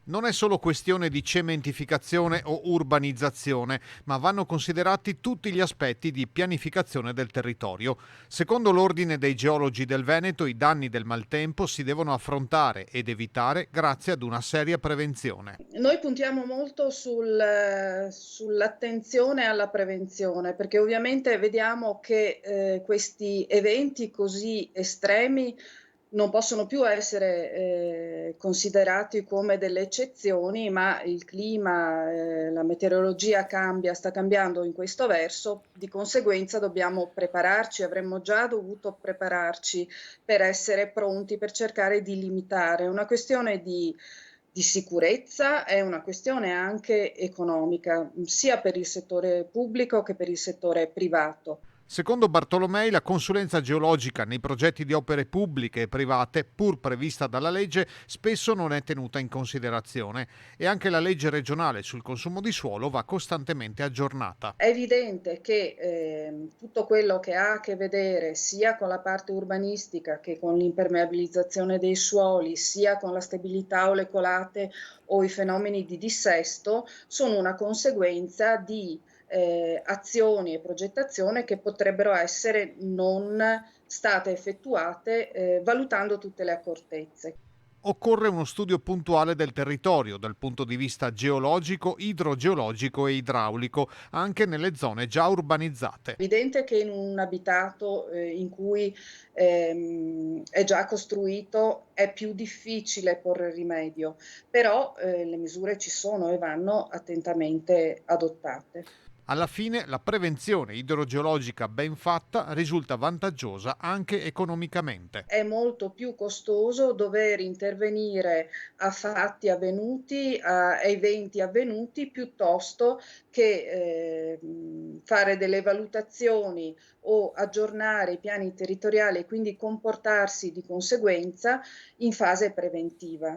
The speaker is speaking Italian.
Non è solo questione di cementificazione o urbanizzazione, ma vanno considerati tutti gli aspetti di pianificazione del territorio. Secondo l'Ordine dei Geologi del Veneto, i danni del maltempo si devono affrontare ed evitare grazie ad una seria prevenzione. Noi puntiamo molto sull'attenzione alla prevenzione, perché ovviamente vediamo che questi eventi così estremi non possono più essere considerati come delle eccezioni, ma il clima, la meteorologia cambia, sta cambiando in questo verso, di conseguenza dobbiamo prepararci, avremmo già dovuto prepararci per essere pronti, per cercare di limitare. È una questione di sicurezza, è una questione anche economica, sia per il settore pubblico che per il settore privato. Secondo Bartolomei, la consulenza geologica nei progetti di opere pubbliche e private, pur prevista dalla legge, spesso non è tenuta in considerazione e anche la legge regionale sul consumo di suolo va costantemente aggiornata. È evidente che, tutto quello che ha a che vedere sia con la parte urbanistica che con l'impermeabilizzazione dei suoli, sia con la stabilità o le colate o i fenomeni di dissesto, sono una conseguenza di, azioni e progettazione che potrebbero essere non state effettuate, valutando tutte le accortezze. Occorre uno studio puntuale del territorio dal punto di vista geologico, idrogeologico e idraulico, anche nelle zone già urbanizzate. Evidente che in un abitato, in cui, è già costruito è più difficile porre rimedio, però, le misure ci sono e vanno attentamente adottate. Alla fine la prevenzione idrogeologica ben fatta risulta vantaggiosa anche economicamente. È molto più costoso dover intervenire a fatti avvenuti, a eventi avvenuti, piuttosto che, fare delle valutazioni o aggiornare i piani territoriali e quindi comportarsi di conseguenza in fase preventiva.